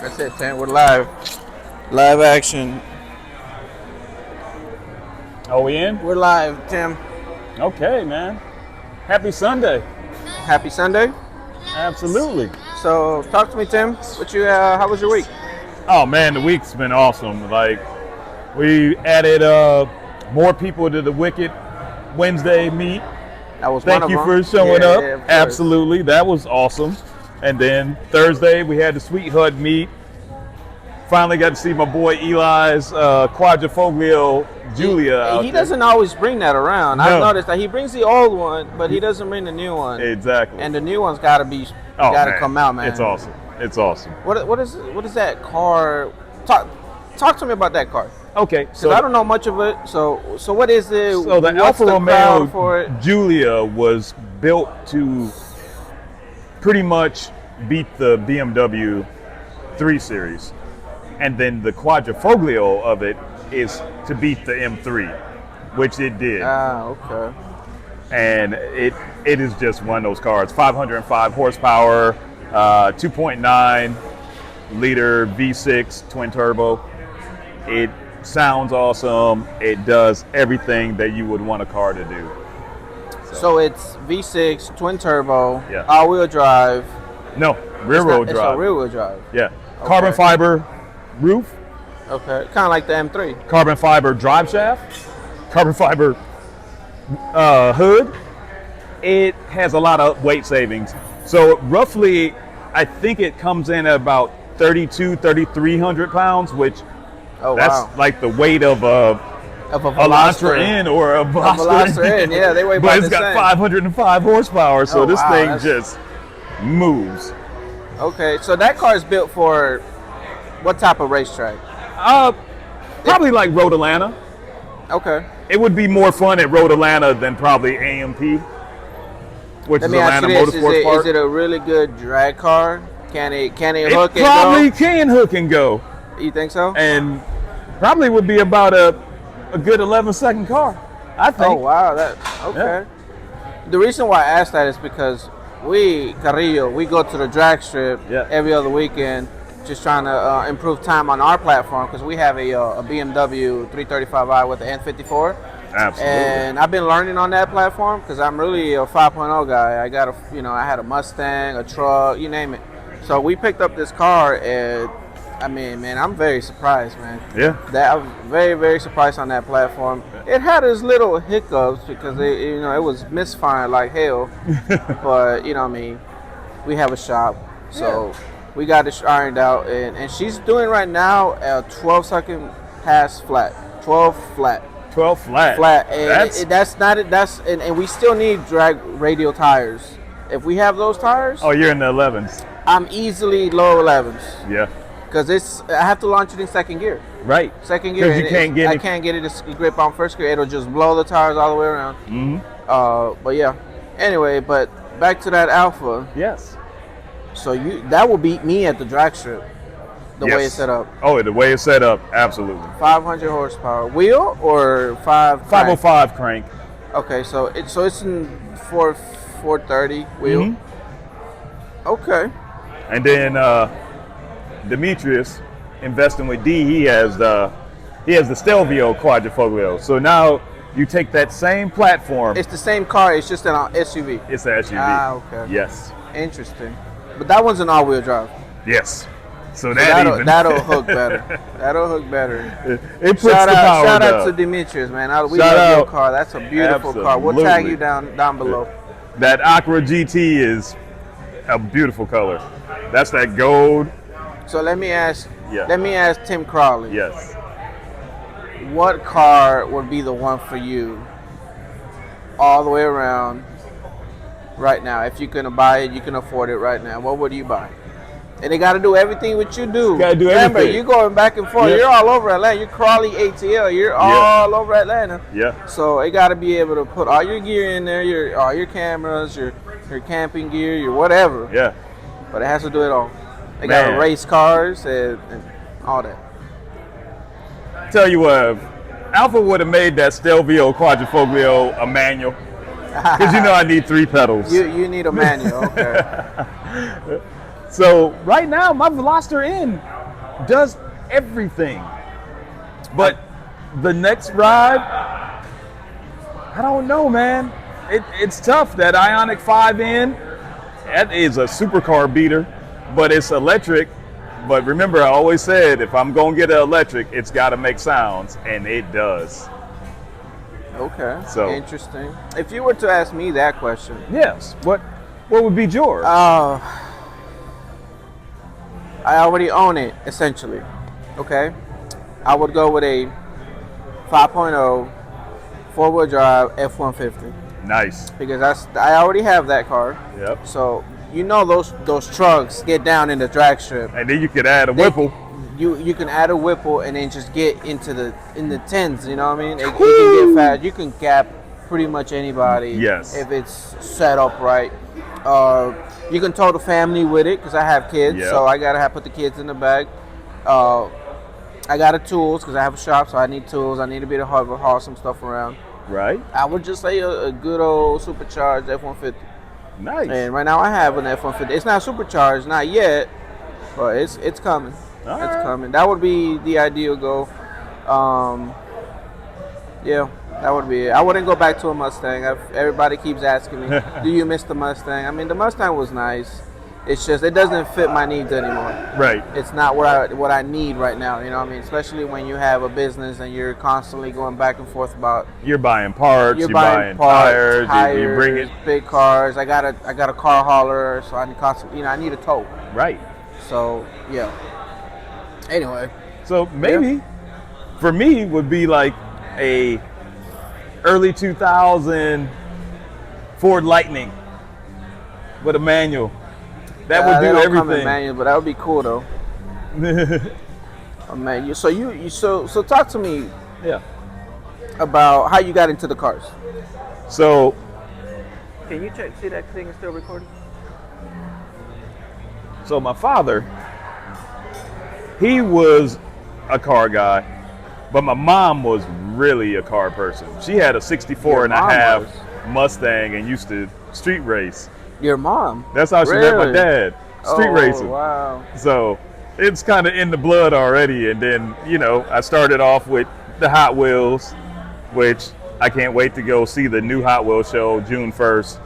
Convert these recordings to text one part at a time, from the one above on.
That's it, Tim. We're live. Live action. Are we in? We're live, Tim. Okay, man. Happy Sunday. Happy Sunday. Absolutely. So, talk to me, Tim. How was your week? Oh man, the week's been awesome. Like, we added more people to the Wicked Wednesday meet. That was Thank one you of for them. showing up. Of course. Absolutely, that was awesome. And then Thursday we had the Sweet Hut meet. Finally got to see my boy Eli's Quadrifoglio Julia. He doesn't always bring that around. No. I've noticed that he brings the old one, but he doesn't bring the new one. Exactly. And the new one's got to come out, man. It's awesome. It's awesome. What is that car? Talk to me about that car. Okay, So I don't know much of it. So what is it? So the What's Alfa the crowd for Romeo it? Giulia was built to pretty much beat the BMW 3 Series. And then the Quadrifoglio of it is to beat the M3, which it did. Ah, okay. And it is just one of those cars. 505 horsepower, 2.9 liter V6 twin turbo. It sounds awesome. It does everything that you would want a car to do. So it's V6 twin turbo, Yeah. all-wheel drive. No, rear-wheel It's drive. a rear-wheel drive. Yeah. Carbon fiber roof, Okay, kind of like the M3. carbon fiber drive shaft, carbon fiber hood. It has a lot of weight savings. So roughly, I think it comes in at about 3,300 pounds, which Oh that's wow. like the weight of a Elantra N or a Veloster N, yeah, they weigh but about it's the got same. 505 horsepower, so Oh, this wow, thing that's- just moves. Okay, so that car is built for what type of racetrack? Probably like Road Atlanta. Okay. It would be more fun at Road Atlanta than probably AMP, which Let is me ask Atlanta you this: Motorsports Park. is it a really good drag car? Can it It hook and probably go? can hook and go, You think so? and probably would be about a good 11-second car, I think. Oh wow, okay. The reason why I asked that is because Carrillo, we go to the drag strip Yeah. every other weekend, just trying to improve time on our platform because we have a BMW 335i with the N54. Absolutely. And I've been learning on that platform because I'm really a 5.0 guy. I had a Mustang, a truck, you name it. So we picked up this car, and I mean, man, I'm very surprised, man. Yeah. I'm very, very surprised on that platform. It had its little hiccups because it was misfiring like hell. But we have a shop, so we got it ironed out, and she's doing right now a 12-second pass flat, 12 flat. 12 flat. Flat, and That's and we still need drag radial tires. If we have those tires, oh, you're in the 11s. I'm easily low 11s Yeah. because I have to launch it in second gear. Right. Second gear, 'Cause you and can't get I it- can't get it to grip on first gear. It'll just blow the tires all the way around. Mm-hmm. But yeah. Anyway, but back to that Alpha. Yes. So that will beat me at the drag strip. The way it's Yes. set up. Oh, the way it's set up, absolutely. 500 horsepower wheel or 505 crank. Okay, so it's in 430 wheel. Mhm. Okay. And then Demetrius investing with D, he has the Stelvio Quadrifoglio. So now you take that same platform. It's the same car. It's just an SUV. It's the SUV. Ah, okay. Yes. Interesting. But that one's an all-wheel drive. Yes. So So that that'll hook better. That'll hook better. it puts Shout the power out down. to Demetrius, man. We Shout love your out. car. That's a beautiful car. We'll tag Absolutely. you down below. That Aqua GT is a beautiful color. That's that gold. So let me ask. Yeah. Let me ask Tim Crawley. Yes. What car would be the one for you, all the way around, right now? If you can buy it, you can afford it right now. What would you buy? And they got to do everything what you do. Gotta do Remember, everything. you're going back and forth. Yeah. You're all over Atlanta. You're CrawleyATL. You're all over Atlanta. Yeah. So it got to be able to put all your gear in there, all your cameras, your camping gear, your whatever. Yeah. But it has to do it all. They got to Man. race cars and all that. Tell you what, Alpha would have made that Stelvio Quadrifoglio a manual. Because I need 3 pedals. You need a manual. Okay. So right now, my Veloster N does everything. But the next ride, I don't know, man. It's tough. That Ioniq 5N, that is a supercar beater, but it's electric. But remember, I always said, if I'm going to get an electric, it's got to make sounds, and it does. Okay, So interesting. If you were to ask me that question. Yes, what would be yours? I already own it, essentially. Okay? I would go with a 5.0 four-wheel drive F-150. Nice. Because I already have that car. Yep. So you know those trucks get down in the drag strip. And then you could add a Whipple. You can add a Whipple and then just get in the tens. You know what I mean? You can get fast. You can gap pretty much anybody. Yes. If it's set up right. You can tow the family with it because I have kids. Yep. So I gotta put the kids in the back. I got the tools because I have a shop, so I need tools. I need to be able to haul some stuff around. Right. I would just say a good old supercharged F-150. Nice. And right now I have an F-150. It's not supercharged, not yet, but it's coming. All it's right. coming. That would be the ideal goal. Yeah, that would be it. I wouldn't go back to a Mustang. Everybody keeps asking me, do you miss the Mustang? I mean, the Mustang was nice. It's just it doesn't fit my needs anymore. Right. It's not what I need right now. You know what I mean? Especially when you have a business and you're constantly going back and forth about. You're buying parts. You're buying parts, tires. You bring it. Big cars. I got a car hauler, so I need a tow. Right. So yeah. Anyway. So maybe for me would be like a early 2000 Ford Lightning with a manual. That would do everything. Come in manual, but that would be cool though. A manual. So talk to me. Yeah. About how you got into the cars. So. Can you see that thing is still recording? So my father, he was a car guy, but my mom was really a car person. She had a 64 and a half Mustang and used to street race. Your mom? That's how she met my dad, street racing. Wow. So it's kind of in the blood already. And then, I started off with the Hot Wheels, which I can't wait to go see the new Hot Wheels show June 1st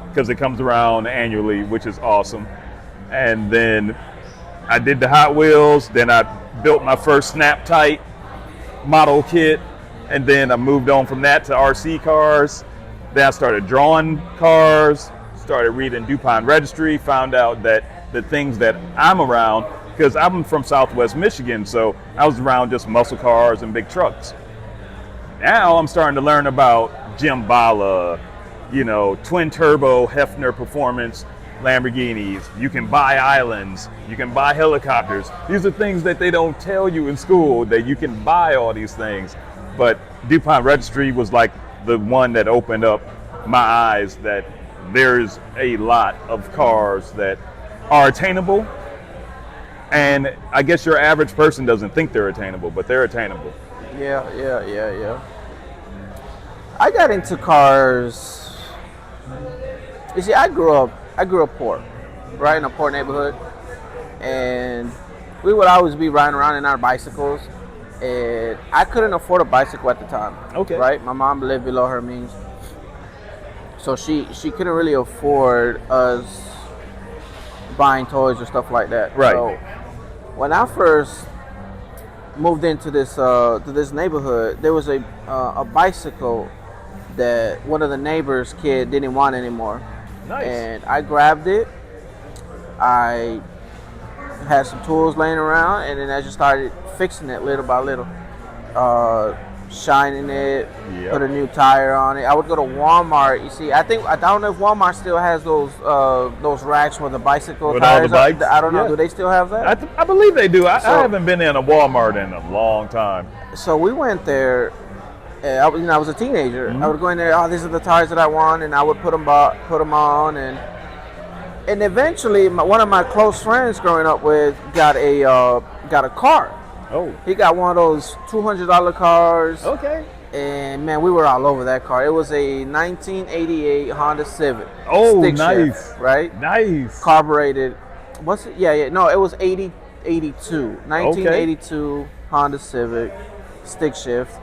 because it comes around annually, which is awesome. And then I did the Hot Wheels. Then I built my first Snap-Tight model kit. And then I moved on from that to RC cars. Then I started drawing cars. Started reading DuPont Registry, found out that the things that I'm around, because I'm from Southwest Michigan, so I was around just muscle cars and big trucks. Now I'm starting to learn about Jimbala, twin turbo Hefner performance Lamborghinis. You can buy islands, you can buy helicopters. These are things that they don't tell you in school, that you can buy all these things. But DuPont Registry was like the one that opened up my eyes that there's a lot of cars that are attainable, and I guess your average person doesn't think they're attainable, but they're attainable. Yeah. I got into cars. You see, I grew up poor, right, in a poor neighborhood, and we would always be riding around in our bicycles, and I couldn't afford a bicycle at the time. Okay. Right, my mom lived below her means. So she couldn't really afford us buying toys or stuff like that. Right. So when I first moved into this neighborhood, there was a bicycle that one of the neighbors' kid didn't want anymore. Nice. And I grabbed it. I had some tools laying around, and then I just started fixing it little by little. Shining it, put a new tire on it. I would go to Walmart. You see, I don't know if Walmart still has those racks with the bicycle with tires. All the bikes? I don't know. Do they still have that? I believe they do. I haven't been in a Walmart in a long time. So we went there. I was a teenager. Mm-hmm. I would go in there. Oh, these are the tires that I want, and I would put them on, and eventually one of my close friends growing up with got a car. Oh. He got one of those $200 cars. Okay. And man, we were all over that car. It was a 1988 Honda Civic. Oh, stick nice. shift, right? Nice. Carbureted. What's it? Yeah. No, it was 80 1982 Honda Civic, stick shift.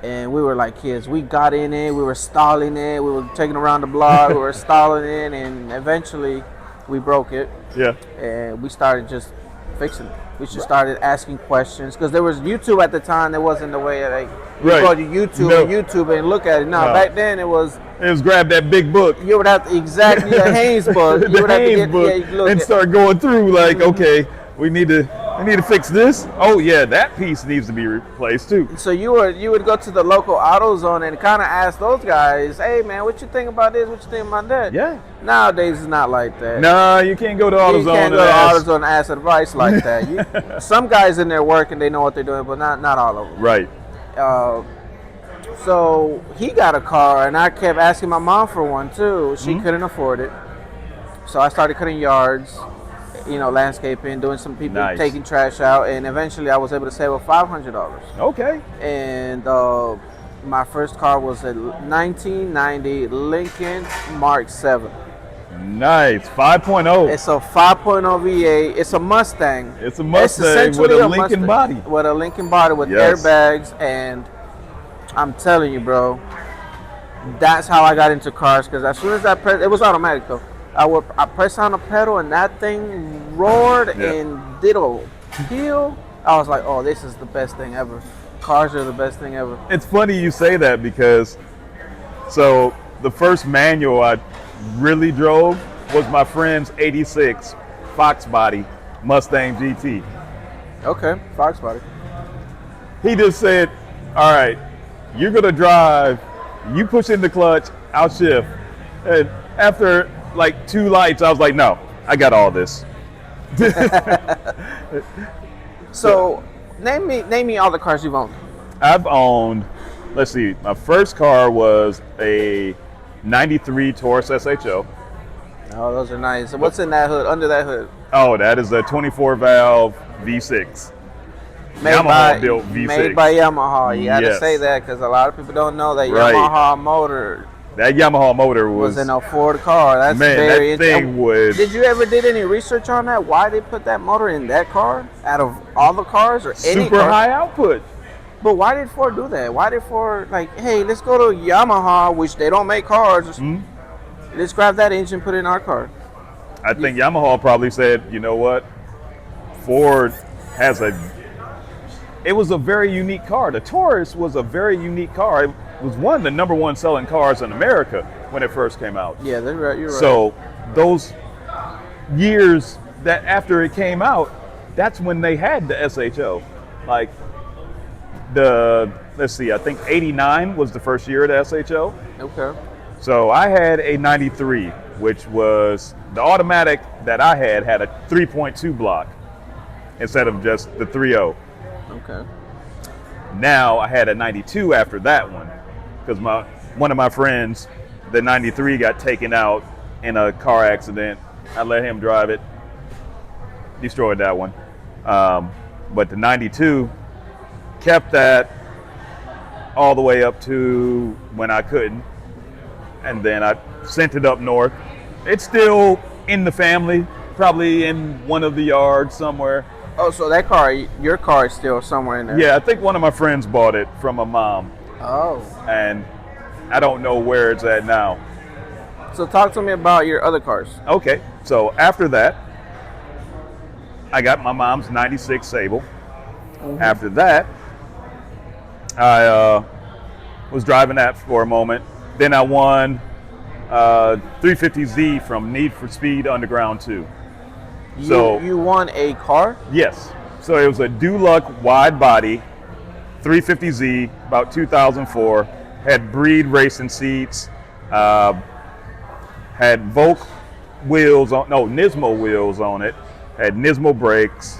And we were like kids. We got in it, we were stalling it, we were taking around the block, we were stalling it, and eventually we broke it. Yeah. And we started just fixing it. We just started asking questions because there was YouTube at the time. There wasn't the way like you go to YouTube and look at it. No, back then it was grab that big book. You would have to exactly the Haynes book. You would have to get and start going through like, okay, we need to fix this. Oh yeah, that piece needs to be replaced too. So you would go to the local AutoZone and kind of ask those guys, hey man, what you think about this? What you think about that? Yeah. Nowadays it's not like that. Nah, you can't go to AutoZone. You can't go to AutoZone and ask advice like that. Some guys in there working, they know what they're doing, but not all of them. Right. So he got a car, and I kept asking my mom for one too. She couldn't afford it, so I started cutting yards. Landscaping, doing some people taking trash out, and eventually I was able to save up $500. Okay. And my first car was a 1990 Lincoln Mark 7. Nice. 5.0. It's a 5.0 V8. It's a Mustang. It's a Mustang with a Lincoln body. With a Lincoln body with airbags, and I'm telling you, bro, that's how I got into cars. Because as soon as I pressed, it was automatic though. I pressed on the pedal and that thing roared and did a heel. I was like, oh, this is the best thing ever. Cars are the best thing ever. It's funny you say that because, so the first manual I really drove was my friend's 86 Fox body Mustang GT. Okay, Fox body. He just said, all right, you're going to drive, you push in the clutch, I'll shift. And after like 2 lights, I was like, no, I got all this. So name me all the cars you've owned. I've owned, let's see, my first car was a 93 Taurus SHO. Oh, those are nice. What's in that hood, under that hood? Oh, that is a 24 valve V6. Yamaha built V6. Made by Yamaha. You got to say that because a lot of people don't know that Yamaha motor. That Yamaha motor was in a Ford car. That's very interesting. Did you ever did any research on that? Why they put that motor in that car out of all the cars or any super car? High output? But why did Ford do that? Why did Ford hey, let's go to Yamaha, which they don't make cars. Let's grab that engine, put it in our car. I think Yamaha probably said, you know what? Ford has it was a very unique car. The Taurus was a very unique car. It was one of the number 1 selling cars in America when it first came out. Yeah, that's right. You're right. So those years that after it came out, that's when they had the SHO. Like let's see, I think 89 was the first year of the SHO. Okay. So I had a 93, which was the automatic that I had a 3.2 block instead of just the 3.0. Okay. Now I had a 92 after that one because one of my friends, the 93, got taken out in a car accident. I let him drive it, destroyed that one. But the 92, kept that all the way up to when I couldn't. And then I sent it up north. It's still in the family, probably in one of the yards somewhere. Oh, so that car, your car is still somewhere in there? Yeah, I think one of my friends bought it from my mom. Oh. And I don't know where it's at now. So talk to me about your other cars. Okay, so after that, I got my mom's 96 Sable. After that, I was driving that for a moment. Then I won 350Z from Need for Speed Underground 2. So you won a car? Yes. So it was a Duluck wide body 350Z, about 2004. Had Breed racing seats. Had Volk wheels on, no, Nismo wheels on it. Had Nismo brakes.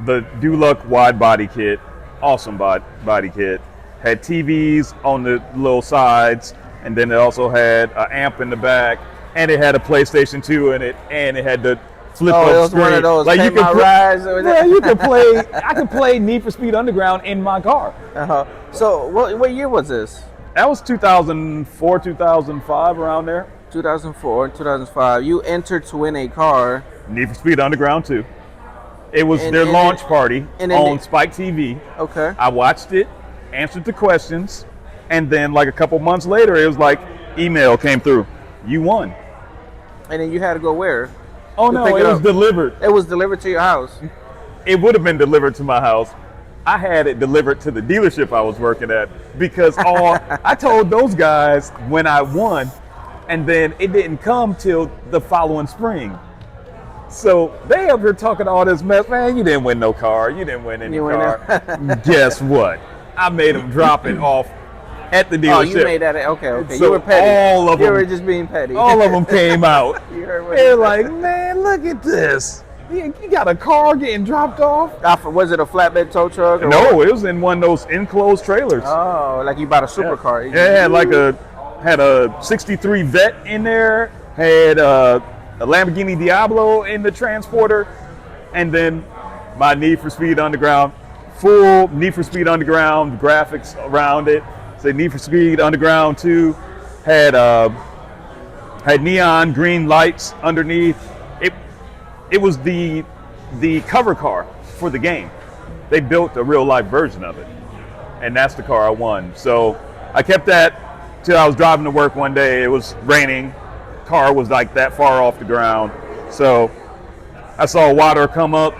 The Duluck wide body kit, awesome body kit. Had TVs on the little sides, and then it also had an amp in the back, and it had a PlayStation 2 in it, and it had the flip up it was screen. One of those. Like you could play. I could play Need for Speed Underground in my car. So what year was this? That was 2004, 2005, around there. 2004, 2005. You entered to win a car. Need for Speed Underground 2. It was their launch party and on Spike TV. Okay. I watched it, answered the questions, and then like a couple months later, it was like email came through. You won. And then you had to go where? Oh no, it was delivered. It was delivered to your house. It would have been delivered to my house. I had it delivered to the dealership I was working at because I told those guys when I won, and then it didn't come till the following spring. So they up here talking all this mess. Man, you didn't win no car. You didn't win any car. Guess what? I made them drop it off at the dealership. Oh, you made that. Okay. So you were petty. all of them, you were just being petty. All of them came out. They're like, man, look at this. You got a car getting dropped off? Was it a flatbed tow truck? No, it was in one of those enclosed trailers. Oh, like you bought a supercar. Yeah, had a 63 Vet in there, had a Lamborghini Diablo in the transporter, and then my Need for Speed Underground, full Need for Speed Underground graphics around it. Say Need for Speed Underground 2 had neon green lights underneath. It was the cover car for the game. They built a real life version of it, and that's the car I won. So I kept that till I was driving to work one day. It was raining. Car was like that far off the ground. So I saw water come up.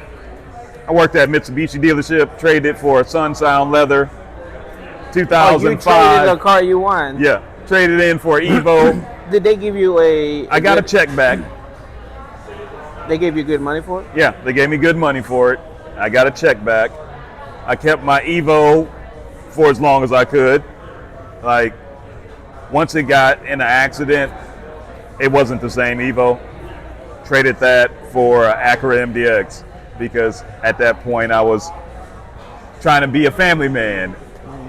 I worked at Mitsubishi dealership, traded it for a Sunsound leather. 2005. You traded the car you won? Yeah, traded in for an Evo. Did they give you I got a check back. They gave you good money for it? Yeah, they gave me good money for it. I got a check back. I kept my Evo for as long as I could. Like, once it got in an accident, it wasn't the same Evo. Traded that for an Acura MDX because at that point I was trying to be a family man,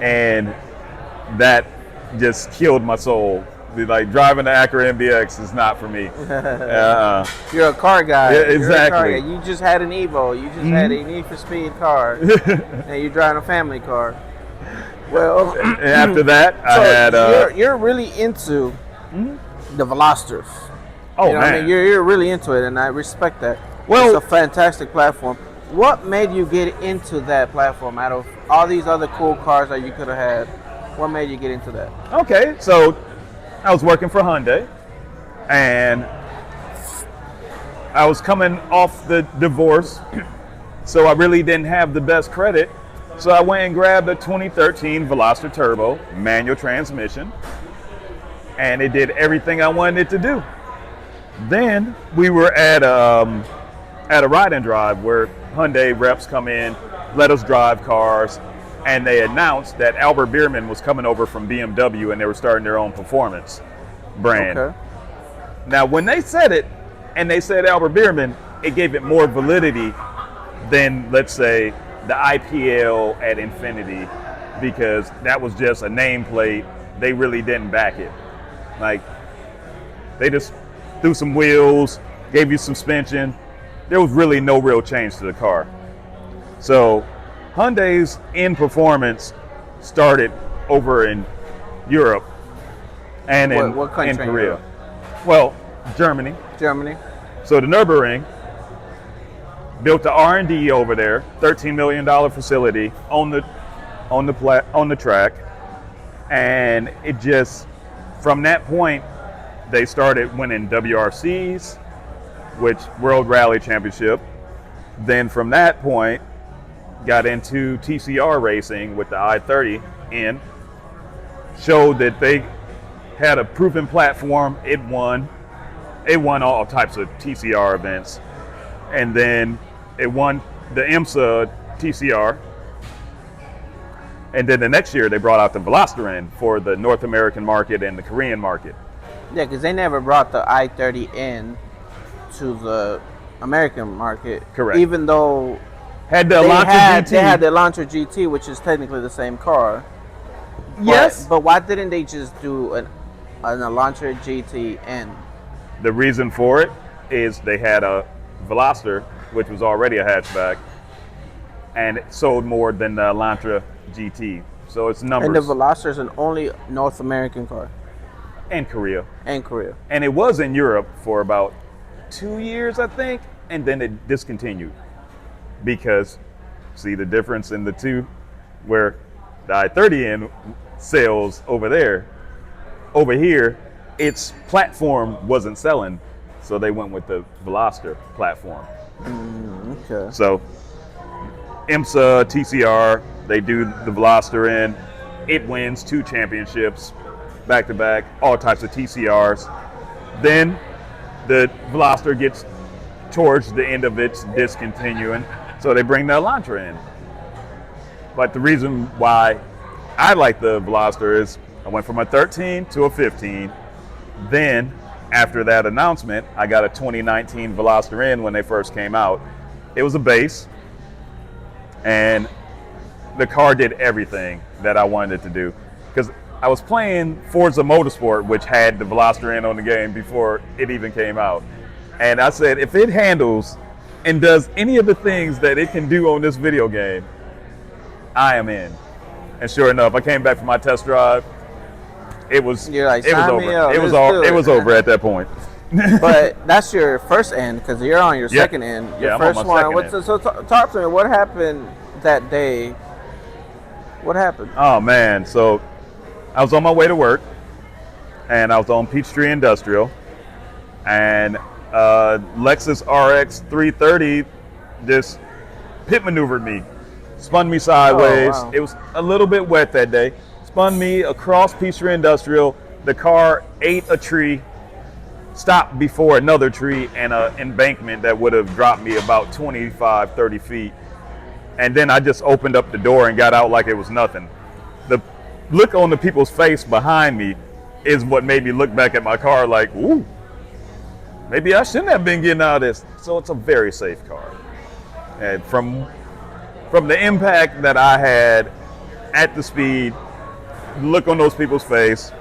and that just killed my soul. Like, driving the Acura MDX is not for me. You're a car guy. Yeah, exactly. You just had an Evo. You just had a Need for Speed car, and you're driving a family car. Well, and after that, I had. You're really into the Velosters. Oh, you know man. I mean? You're really into it, and I respect that. Well, it's a fantastic platform. What made you get into that platform out of all these other cool cars that you could have had? What made you get into that? Okay, so I was working for Hyundai, and I was coming off the divorce, so I really didn't have the best credit. So I went and grabbed a 2013 Veloster Turbo manual transmission, and it did everything I wanted it to do. Then we were at a ride and drive where Hyundai reps come in, let us drive cars, and they announced that Albert Bierman was coming over from BMW and they were starting their own performance brand. Okay. Now, when they said it, and they said Albert Bierman, it gave it more validity than, let's say, the IPL at Infinity, because that was just a nameplate. They really didn't back it. Like, they just threw some wheels, gave you suspension. There was really no real change to the car. So Hyundai's in performance started over in Europe and in Korea. Well, Germany. So the Nürburgring built the R&D over there, $13 million facility on the track, and it just, from that point, they started winning WRCs, which World Rally Championship. Then from that point, got into TCR racing with the i30 in, showed that they had a proven platform. It won all types of TCR events, and then it won the IMSA TCR, and then the next year they brought out the Veloster for the North American market and the Korean market. Yeah, because they never brought the i30 in to the American market. Correct. Even though they had the Elantra GT, which is technically the same car. Yes. But why didn't they just do an Elantra GT in? The reason for it is they had a Veloster, which was already a hatchback, and it sold more than the Elantra GT. So it's numbers. And the Veloster is an only North American car. And Korea. And it was in Europe for about 2 years, I think, and then it discontinued. because see the difference in the two, where the i30N sells over there. Over here, its platform wasn't selling, so they went with the Veloster platform. Okay. So IMSA, TCR, they do the Veloster in. It wins 2 championships back to back, all types of TCRs. Then the Veloster gets towards the end of its discontinuing, so they bring the Elantra in. But the reason why I like the Veloster is I went from a 13 to a 15. Then after that announcement, I got a 2019 Veloster in when they first came out. It was a base, and the car did everything that I wanted it to do. Because I was playing Forza Motorsport, which had the Veloster in on the game before it even came out. And I said, if it handles and does any of the things that it can do on this video game, I am in. And sure enough, I came back from my test drive. It was You're like, it was sign me over. up, It was let's all do it was over at that point. But that's your first end, because you're on your second end. Your Yeah, I'm on first my one. second So talk to me. What happened that day? What happened? Oh man, so I was on my way to work, and I was on Peachtree Industrial, and Lexus RX 330 just pit maneuvered me, spun me sideways. Oh, wow. It was a little bit wet that day. Spun me across Peachtree Industrial. The car ate a tree, stopped before another tree and an embankment that would have dropped me about 25, 30 feet. And then I just opened up the door and got out like it was nothing. The look on the people's face behind me is what made me look back at my car like, ooh, maybe I shouldn't have been getting out of this. So it's a very safe car. And from the impact that I had at the speed, look on those people's face.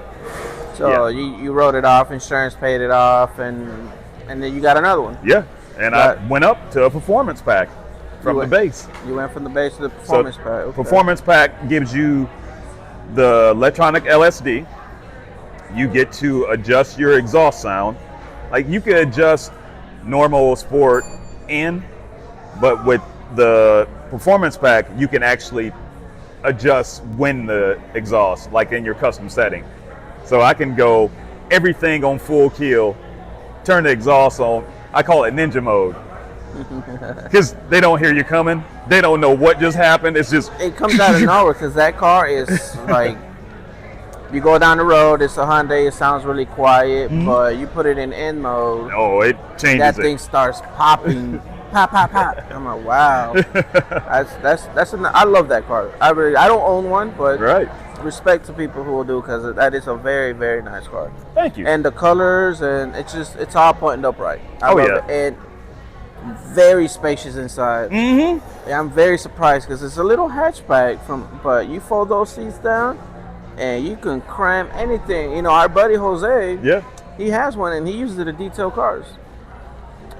So you wrote it off, insurance paid it off, and then you got another one. Yeah, and I went up to a performance pack from the base. You went from the base to the performance pack. Okay. Performance pack gives you the electronic LSD. You get to adjust your exhaust sound. Like you could adjust normal sport in, but with the performance pack, you can actually adjust when the exhaust, like in your custom setting. So I can go everything on full kill, turn the exhaust on. I call it ninja mode. Because they don't hear you coming. They don't know what just happened. It's just... It comes out of nowhere, because that car is like, you go down the road, it's a Hyundai, it sounds really quiet, but you put it in N mode. Oh, it changes that thing starts popping. Pop, pop, pop. I'm like, wow. I love that car. I don't own one, but right. Respect to people who will do, because that is a very, very nice car. Thank you. And the colors, and it's all pointed up right. I love it. And very spacious inside. Mm-hmm. Yeah, I'm very surprised, because it's a little hatchback but you fold those seats down and you can cram anything. You know, our buddy Jose, he has one and he uses it to detail cars.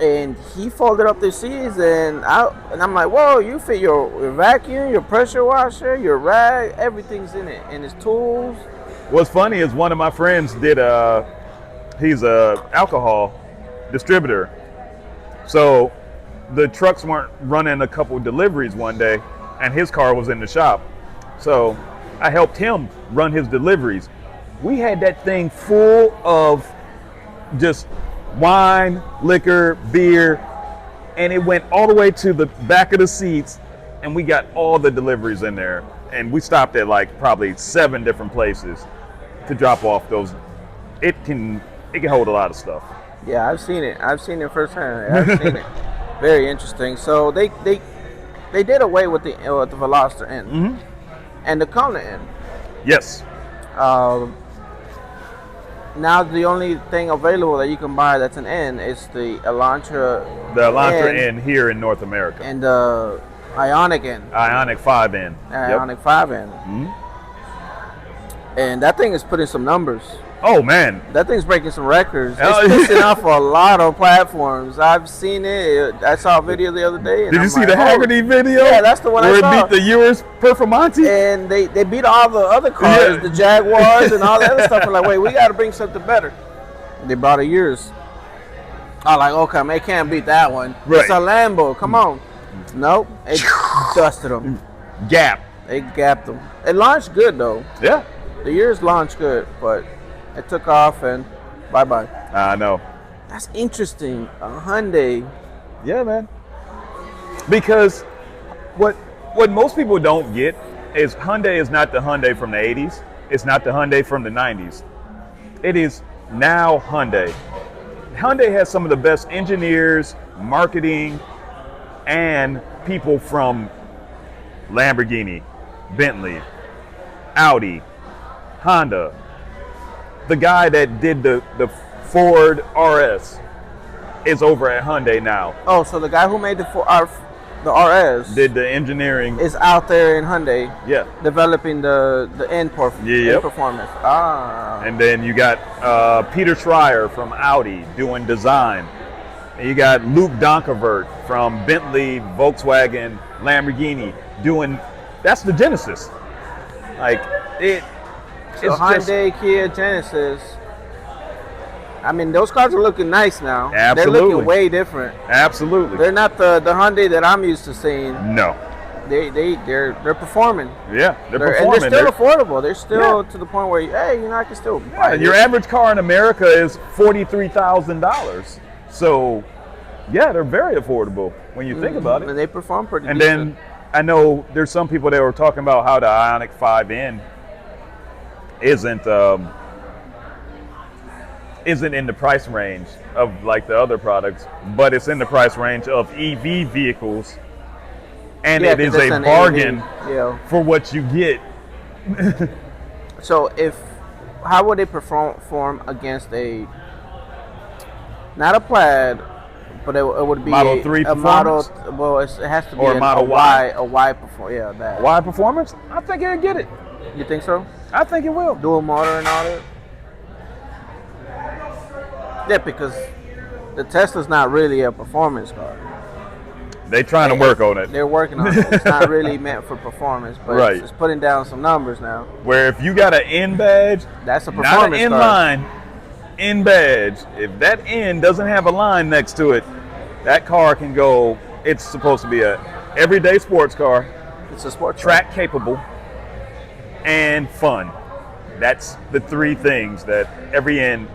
And he folded up the seats, and I'm like, whoa, you fit your vacuum, your pressure washer, your rag, everything's in it, and his tools. What's funny is one of my friends he's a alcohol distributor. So the trucks weren't running a couple deliveries one day, and his car was in the shop. So I helped him run his deliveries. We had that thing full of just wine, liquor, beer, and it went all the way to the back of the seats, and we got all the deliveries in there. And we stopped at like probably 7 different places to drop off those. It can hold a lot of stuff. Yeah, I've seen it firsthand. I've seen it. Very interesting. So they did away with the Veloster N and the Kona N. Yes. Now the only thing available that you can buy that's an N is the Elantra. The Elantra N here in North America. And the Ioniq N. Ioniq 5N. Ioniq 5N. And that thing is putting some numbers. Oh man, that thing's breaking some records. It's pissing off a lot of platforms. I've seen it. I saw a video the other day. And Did you see the Haggerty video? Yeah, that's the one I saw. Where it beat the Urus Performante? And they beat all the other cars, the Jaguars and all the other stuff. And like, wait, we got to bring something better. They brought a Urus. I'm like, okay, man, can't beat that one. Right. It's a Lambo. Come on. Nope, it dusted them. Gap. They gapped them. It launched good though. Yeah. The years launched good, but it took off and bye-bye. I know. That's interesting. A Hyundai. Yeah, man. Because what most people don't get is Hyundai is not the Hyundai from the 80s. It's not the Hyundai from the 90s. It is now Hyundai. Hyundai has some of the best engineers, marketing, and people from Lamborghini, Bentley, Audi, Honda. The guy that did the Ford RS is over at Hyundai now. Oh, so the guy who made the RS Did the engineering. is out there in Hyundai Yeah. developing the end Yep. performance. Ah. And then you got Peter Schreier from Audi doing design. And you got Luke Donkervert from Bentley, Volkswagen, Lamborghini doing, that's the Genesis. Like, it's So Hyundai, Kia, Genesis. I mean, those cars are looking nice now. Absolutely. They're looking way different. Absolutely. They're not the Hyundai that I'm used to seeing. No. They're performing. Yeah, they're And performing. they're still affordable. They're still to the point where I can still buy Your this. average car in America is $43,000. So, yeah, they're very affordable when you think about it. And they perform pretty And decent. then I know there's some people that were talking about how the Ioniq 5N isn't in the price range of like the other products, but it's in the price range of EV vehicles, and it is a bargain for what you get. So how would it perform against not a Plaid, but it would be Model 3 a model? performance? Well, it has to be Or a Model Y. A Y perform. Yeah, that. Why performance? I think it'll get it. You think so? I think it will. Dual motor and all that. Yeah, because the Tesla's not really a performance car. They trying to work on it. They're working on it. It's not really meant for performance, but Right. it's putting down some numbers now. Where if you got an N badge, That's a not performance an N car. line, N badge. If that N doesn't have a line next to it, that car can go. It's supposed to be a everyday sports car, It's a sports track capable, and fun. That's the three things that every N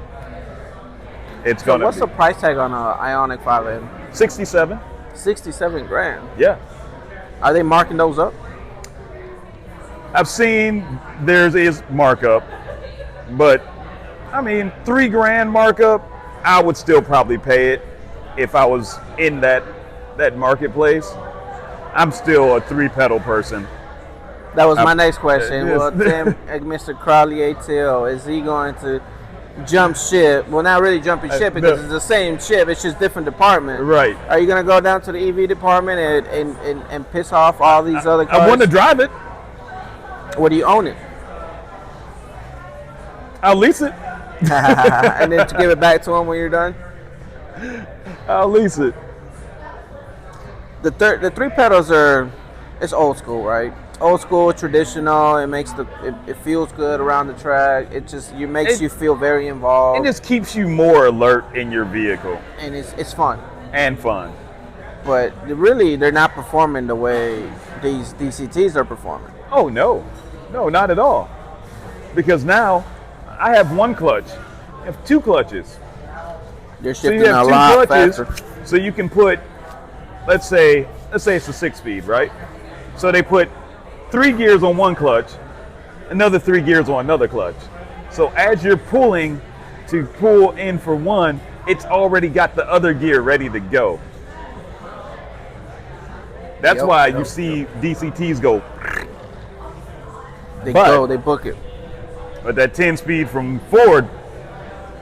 it's So gonna what's be. the price tag on a Ioniq 5N? 67. 67 grand. Yeah. Are they marking those up? I've seen theirs is markup, but I mean, $3,000 markup, I would still probably pay it if I was in that marketplace. I'm still a 3-pedal person. That was my next question. Yes. Well, Tim, Mr. CrawleyATL, is he going to jump ship? Well, not really jumping ship because no. it's the same ship. It's just different department. Right. Are you going to go down to the EV department and piss off all these other cars? I want to drive it. Or do you own it? I'll lease it. And then to give it back to him when you're done? I'll lease it. The 3 pedals it's old school, right? Old school, traditional. It makes it feels good around the track. It makes you feel very involved. It just keeps you more alert in your vehicle and it's fun. and fun. But really, they're not performing the way these DCTs are performing. Oh no, not at all. Because now I have one clutch. I have 2 clutches. They're So shifting you have a 2 lot clutches. faster. So you can put, let's say it's a 6-speed, right? So they put 3 gears on one clutch, another 3 gears on another clutch. So as you're pulling to pull in for one, it's already got the other gear ready to go. That's why you see DCTs go. They But- they book it. But that 10-speed from Ford,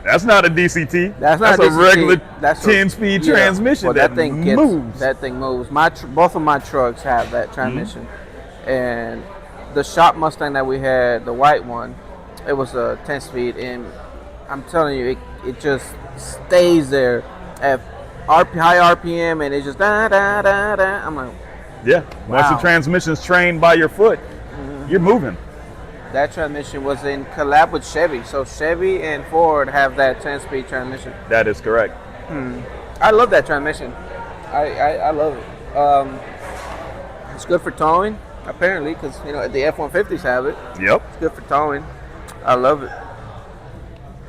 that's not a DCT. That's not a DCT. regular That's 10-speed yeah. transmission Well, that thing moves. That thing moves. Both of my trucks have that transmission, and the shop Mustang that we had, the white one, it was a 10-speed, and I'm telling you, it just stays there at high RPM, and it just da da da da. I'm like, Yeah, once the Wow. transmission's trained by your foot, you're moving. that transmission was in collab with Chevy, so Chevy and Ford have that 10-speed transmission. That is correct. I love that transmission. I love it. It's good for towing, apparently, because the F-150s have it. Yep. It's good for towing. I love it.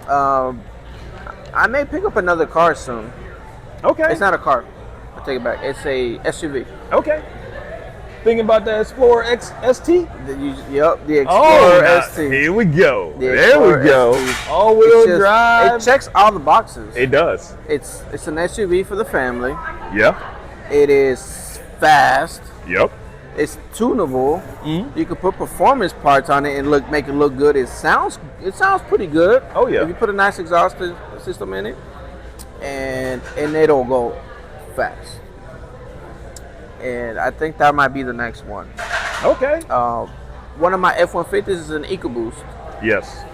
I may pick up another car soon. Okay. It's not a car. I take it back. It's a SUV. Okay. Thinking about the Explorer ST? The Explorer ST. Here we go. There we go. ST. All-wheel drive. It checks all the boxes. It does. It's an SUV for the family. Yep. It is fast. Yep. It's tunable. Mm-hmm. You can put performance parts on it and make it look good. It sounds pretty good. Oh yeah. If you put a nice exhaust system in it, and it'll go fast. And I think that might be the next one. Okay. One of my F-150s is an EcoBoost. Yes.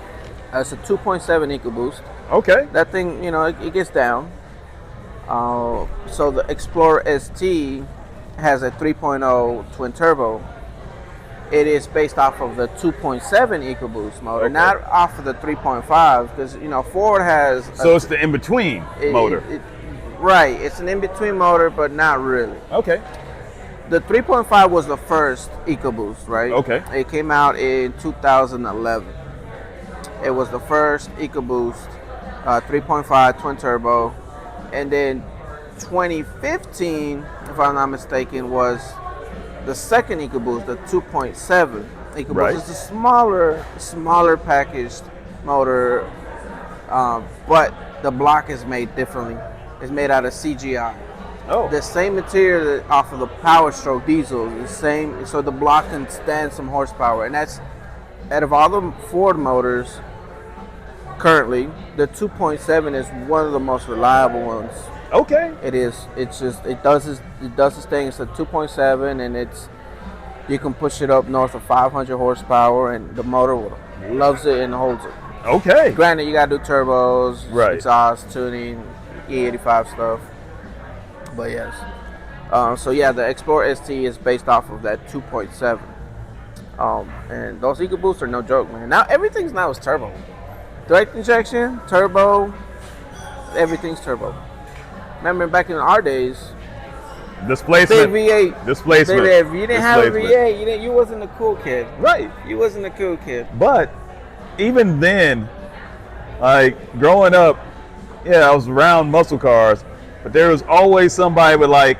It's a 2.7 EcoBoost. Okay. That thing, it gets down. So the Explorer ST has a 3.0 twin turbo. It is based off of the 2.7 EcoBoost motor, not off of the 3.5, because Ford has. So it's the in-between motor. Right. It's an in-between motor, but not really. Okay. The 3.5 was the first EcoBoost, right? Okay. It came out in 2011. It was the first EcoBoost, 3.5 twin turbo, and then 2015, if I'm not mistaken, was the second EcoBoost, the 2.7 EcoBoost. Right. It's a smaller packaged motor, but the block is made differently. It's made out of CGI. Oh. The same material off of the Power Stroke diesel, the same, so the block can stand some horsepower. And that's, out of all the Ford motors currently, the 2.7 is one of the most reliable ones. Okay. It is. It's just it does its thing. It's a 2.7, and you can push it up north of 500 horsepower, and the motor loves it and holds it. Okay. Granted, you gotta do turbos, right, exhaust tuning, E85 stuff. But yes. So yeah, the Explorer ST is based off of that 2.7. And those EcoBoosts are no joke, man. Now everything's is turbo. Direct injection, turbo, everything's turbo. Remember back in our days, displacement. big V8. Displacement. Baby, if you didn't have a V8, you wasn't a cool kid. Right. You wasn't a cool kid. But even then, like growing up, yeah, I was around muscle cars, but there was always somebody with like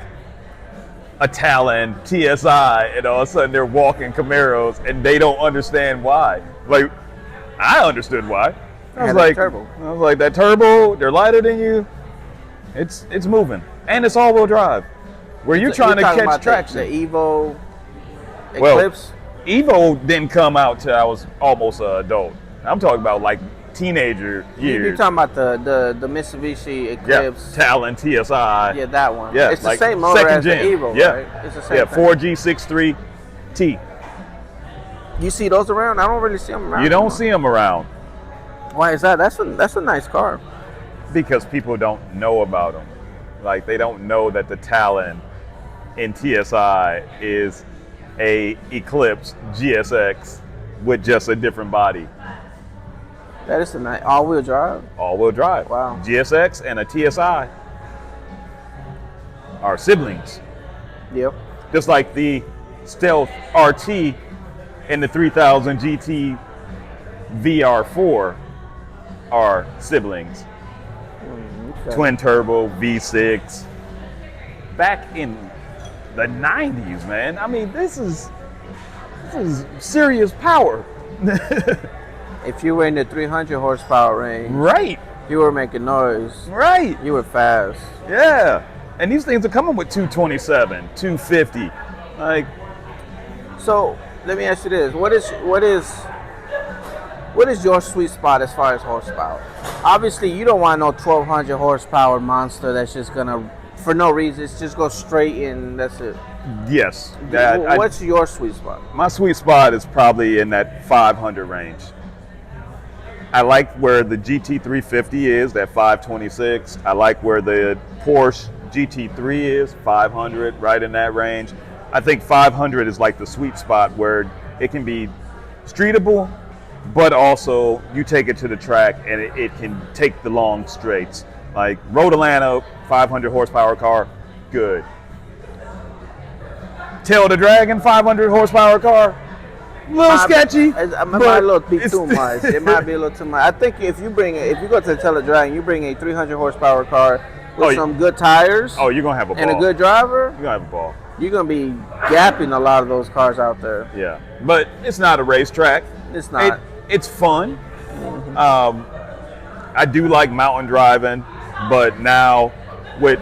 a Talon, TSI, and all of a sudden they're walking Camaros and they don't understand why. Like, I understood why. I was like, that turbo, they're lighter than you. It's moving. And it's all-wheel drive. Where you're trying to catch traction. The Evo Eclipse? Well, Evo didn't come out till I was almost an adult. I'm talking about like teenager years. You're talking about the Mitsubishi Eclipse. Yeah, Talon, TSI. Yeah, that one. Yeah, it's the like same motor as the gen. Evo, yeah. right? It's the same thing. 4G63T. You see those around? I don't really see them around. You don't see them around. Why is that? That's a nice car. Because people don't know about them. Like, they don't know that the Talon in TSI is a Eclipse GSX with just a different body. That is a nice all-wheel drive. All-wheel drive. Wow. GSX and a TSI are siblings. Yep. Just like the Stealth RT and the 3000 GT VR4 are siblings. Okay. Twin turbo V6. Back in the 90s, man. I mean, this is serious power. If you were in the 300 horsepower range, right, you were making noise. Right. You were fast. Yeah. And these things are coming with 227, 250. Like, so let me ask you this. What is your sweet spot as far as horsepower? Obviously, you don't want no 1200 horsepower monster that's just gonna, for no reason, it's just go straight in. That's it. Yes. What's your sweet spot? My sweet spot is probably in that 500 range. I like where the GT350 is, that 526. I like where the Porsche GT3 is, 500, right in that range. I think 500 is like the sweet spot where it can be streetable, but also you take it to the track and it can take the long straights. Like Road Atlanta, 500 horsepower car, good. Tail the Dragon 500 horsepower car. A little sketchy. It might be too much. It might be a little too much. I think if you go to the Tail the Dragon, you bring a 300 horsepower car with some good tires. Oh, you're gonna have a ball. And a good driver. You're gonna have a ball. You're gonna be gapping a lot of those cars out there. Yeah, but it's not a racetrack. It's not. It's fun. I do like mountain driving, but now with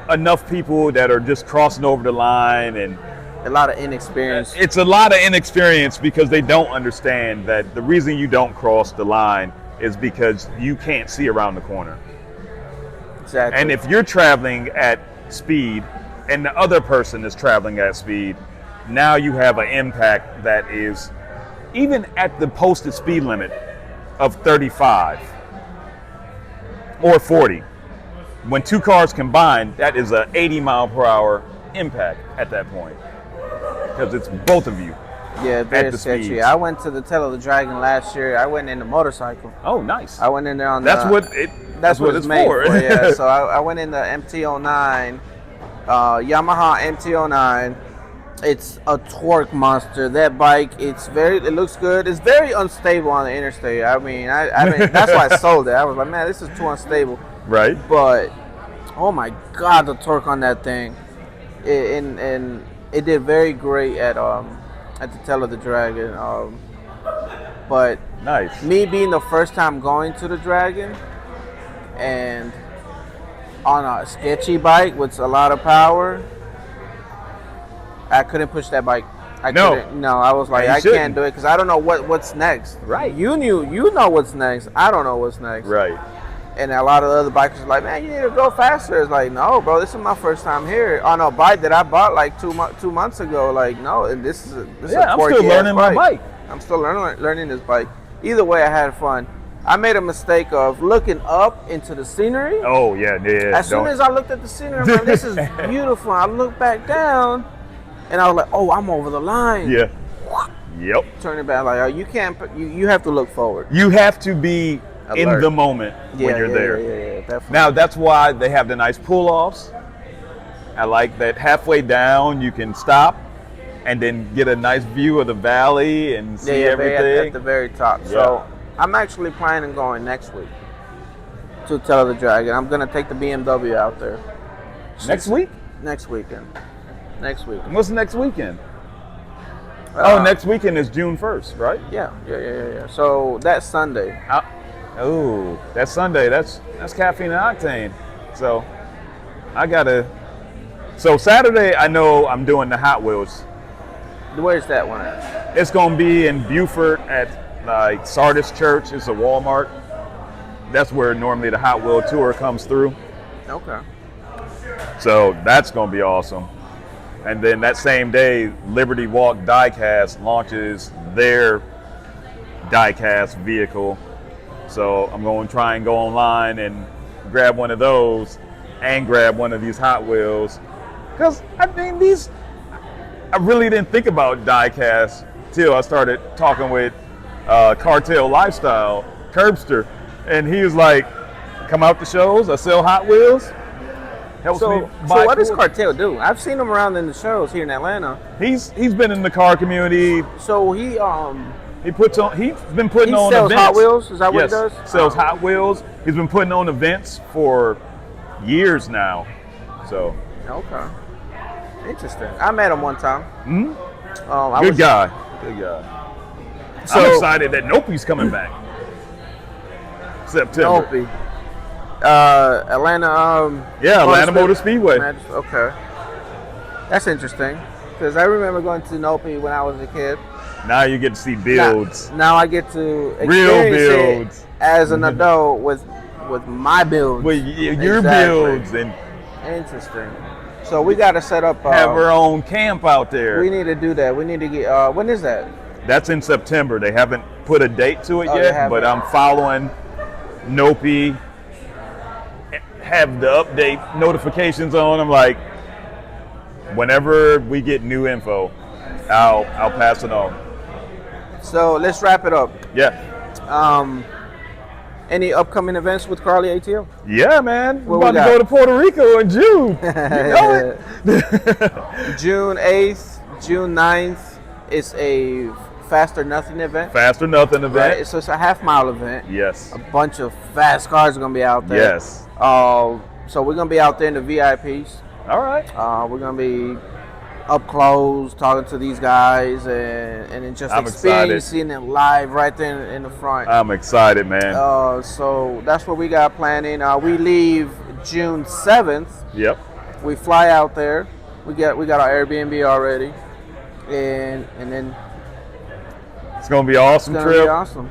enough people that are just crossing over the line and a lot of inexperience. It's a lot of inexperience because they don't understand that the reason you don't cross the line is because you can't see around the corner. Exactly. And if you're traveling at speed and the other person is traveling at speed, now you have an impact that is even at the posted speed limit of 35 or 40. When two cars combine, that is a 80 mile per hour impact at that point because it's both of you. Yeah, very sketchy. Speeds. I went to the Tail of the Dragon last year. I went in the motorcycle. Oh, nice. I went in there on That's what it's made for. Yeah, so I went in the MT-09, Yamaha MT-09. It's a torque monster. That bike, it looks good. It's very unstable on the interstate. I mean, that's why I sold it. I was like, man, this is too unstable. Right. But oh my God, the torque on that thing, and it did very great at the Tail of the Dragon. But nice. Me being the first time going to the Dragon and on a sketchy bike with a lot of power, I couldn't push that bike. I was like, I can't do it because I don't know what's next. Right. You know what's next. I don't know what's next. Right. And a lot of other bikers are like, man, you need to go faster. It's like, no, bro, this is my first time here on a bike that I bought like 2 months ago. Like, no, and this is a I'm still learning my bike. I'm still learning this bike. Either way, I had fun. I made a mistake of looking up into the scenery. Oh, yeah. As soon as I looked at the scenery, I'm like, this is beautiful. I looked back down, and I was like, oh, I'm over the line. Yeah. Yep. Turn it back. Like, oh, you can't. You have to look forward. You have to be alert. In the moment when you're there. Yeah, definitely. Now, that's why they have the nice pull-offs. I like that halfway down you can stop and then get a nice view of the valley and see everything. At the very top. Yeah. So I'm actually planning on going next week to Tail of the Dragon. I'm going to take the BMW out there. Next week? Next weekend. What's next weekend? Next weekend is June 1st, right? Yeah. So that's Sunday. That's Sunday. That's caffeine and octane. So So Saturday, I know I'm doing the Hot Wheels. Where's that one at? It's gonna be in Beaufort at like Sardis Church. It's a Walmart. That's where normally the Hot Wheel tour comes through. Okay. So that's gonna be awesome. And then that same day, Liberty Walk Diecast launches their diecast vehicle. So I'm going to try and go online and grab one of those and grab one of these Hot Wheels. Because, I mean, I really didn't think about diecast till I started talking with Cartel Lifestyle, Curbster. And he was like, come out to shows, I sell Hot Wheels. So what does Cartel do? I've seen him around in the shows here in Atlanta. He's been in the car community. So he's been putting on events. Sells Hot Wheels? Is that what he does? Sells Hot Wheels. He's been putting on events for years now. So okay, interesting. I met him one time. Mm-hmm. Good guy. So, I'm excited that Nope's coming back. September. Nope. Atlanta. Atlanta Motor Speedway. Okay, that's interesting because I remember going to Nope when I was a kid. Now you get to see builds. Now I get to experience real builds it as an adult with my builds. With your builds and interesting. So we got to set up. Have our own camp out there. We need to do that. We need to get. When is that? That's in September. They haven't put a date to it yet, but I'm following Nope. Have the update notifications on. I'm like, whenever we get new info, I'll pass it on. So let's wrap it up. Yeah. Any upcoming events with CrawleyATL? Yeah, man. We're What about we to go to Puerto Rico in June. You know it. June 8th, June 9th is a Fast or Nothing event. Fast or Nothing event. Right? So it's a half-mile event. Yes. A bunch of fast cars are going to be out there. Yes. So we're going to be out there in the VIPs. All right. We're going to be up close, talking to these guys, and then just experiencing it live right there in the front. I'm excited, man. So that's what we got planning. We leave June 7th. Yep. We fly out there. We got our Airbnb already, and then it's gonna be an awesome it's trip. gonna be awesome.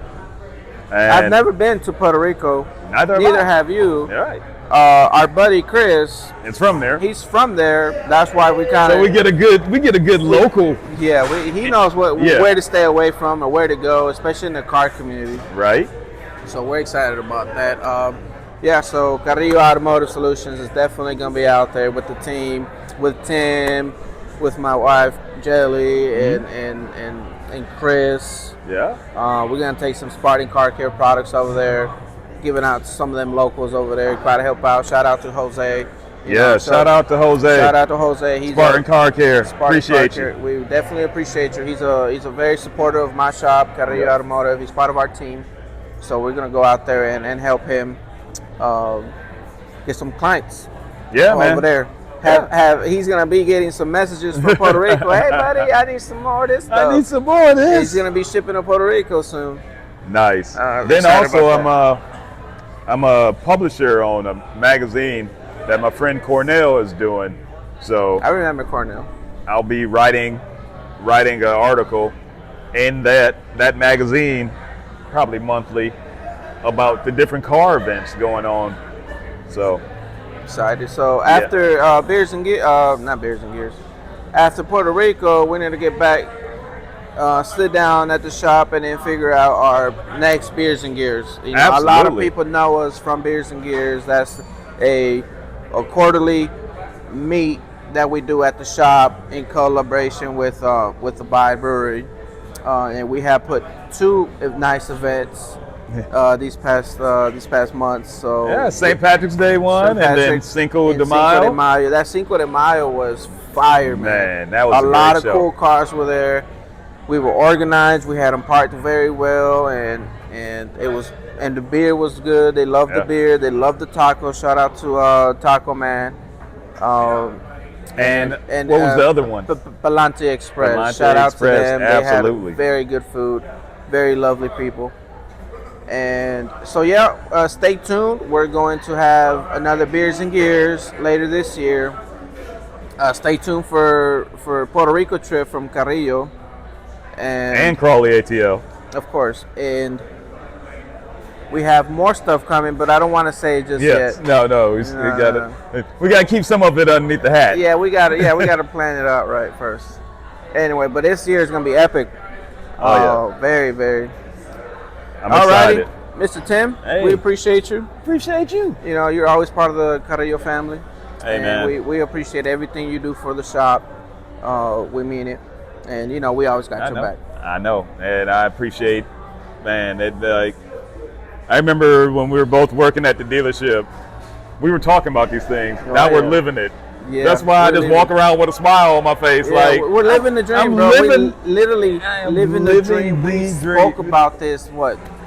And I've never been to Puerto Rico. Neither have you. All right. Our buddy Chris, It's from there. he's from there. That's why we kind of So we get a good local. Yeah, he knows where to stay away from and where to go, especially in the car community. Right. So we're excited about that. So Carrillo Automotive Solutions is definitely going to be out there with the team, with Tim, with my wife Jelly, and Chris. Yeah. We're going to take some Spartan Car Care products over there, giving out to some of them locals over there. Try to help out. Shout out to Jose. Shout out to Jose. Shout out to Jose. He's Spartan Car Care. Appreciate Car you. Care. We definitely appreciate you. He's a very supporter of my shop, Carrillo Automotive. He's part of our team. So we're going to go out there and help him get some clients over there. He's going to be getting some messages from Puerto Rico. Hey, buddy, I need some more of this stuff. I need some more of this. He's going to be shipping to Puerto Rico soon. Nice. Then also, I'm a publisher on a magazine that my friend Cornell is doing. So I remember Cornell. I'll be writing an article in that magazine, probably monthly, about the different car events going on. So excited. So after not Beers and Gears, after Puerto Rico, we need to get back, sit down at the shop, and then figure out our next Beers and Gears. You know, a lot of people know us from Beers and Gears. That's a quarterly meet that we do at the shop in collaboration with the Bai Brewery, and we have put 2 nice events these past months. So St. Patrick's Day one, and then Cinco de Mayo. That Cinco de Mayo was fire, man. That was a lot of cool cars were there. We were organized. We had them parked very well, and the beer was good. They loved the beer. They loved the tacos. Shout out to Taco Man. And what was the other one? Palante Express. Palante Shout out Express, to them. absolutely. They had very good food, very lovely people. And so stay tuned. We're going to have another Beers and Gears later this year. Stay tuned for Puerto Rico trip from Carrillo and CrawleyATL, of course. And we have more stuff coming, but I don't want to say it just yet. No. We gotta keep some of it underneath the hat. Yeah, we gotta plan it out right first. Anyway, but this year is gonna be epic. Very, very. I'm excited. Mr. Tim, hey. We appreciate you. Appreciate you. You know, you're always part of the Carrillo family. Hey, man. We appreciate everything you do for the shop. We mean it. And, you know, we always got your back. I know. And I appreciate, man, I remember when we were both working at the dealership, we were talking about these things. Now we're living it. Yeah, that's why I just walk around with a smile on my face. Yeah, we're living the dream, bro. We literally living the dream. We spoke about this,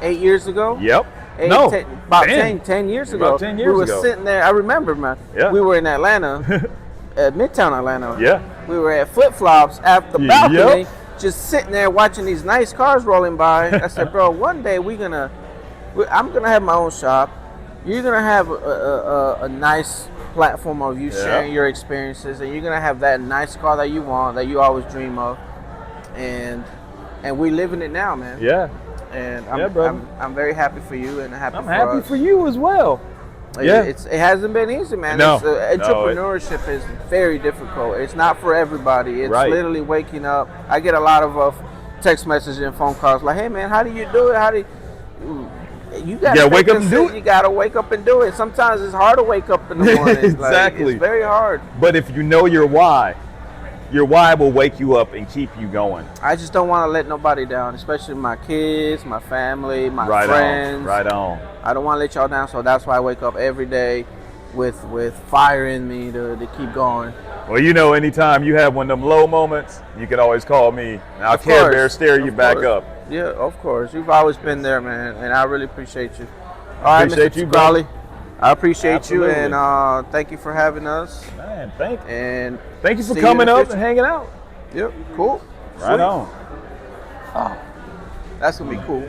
8 years ago? Yep. 10 years ago. About 10 years ago. We were sitting there. I remember, man. Yeah. We were in Atlanta, at Midtown Atlanta. Yeah. We were at Flip Flops at the balcony, just sitting there watching these nice cars rolling by. I said, bro, one day I'm gonna have my own shop. You're gonna have a nice platform of you sharing your experiences, and you're gonna have that nice car that you want, that you always dream of, and we living it now, man. Yeah. And I'm very happy for you, and I'm happy for you as well. It hasn't been easy, man. No. Entrepreneurship is very difficult. It's not for everybody. It's literally waking up. I get a lot of text messages and phone calls like, "Hey, man, how do you do it? How do you gotta wake up and do it? You gotta wake up and do it. Sometimes it's hard to wake up in the morning. Exactly. It's very hard. But if you know your why, your why will wake you up and keep you going. I just don't want to let nobody down, especially my kids, my family, my Right friends. on, right on. I don't want to let y'all down, so that's why I wake up every day with fire in me to keep going. Well, you know, anytime you have one of them low moments, you can always call me, and I'll Care Bear steer you back up. Yeah, of course. You've always been there, man, and I really appreciate you. All right, Appreciate Mr. you, Crawley. I appreciate Absolutely. you, and thank you for having us. Man, Thank you for see coming in the up future. and hanging out. Yep, cool. Right Sweet. on. Oh, that's gonna be cool.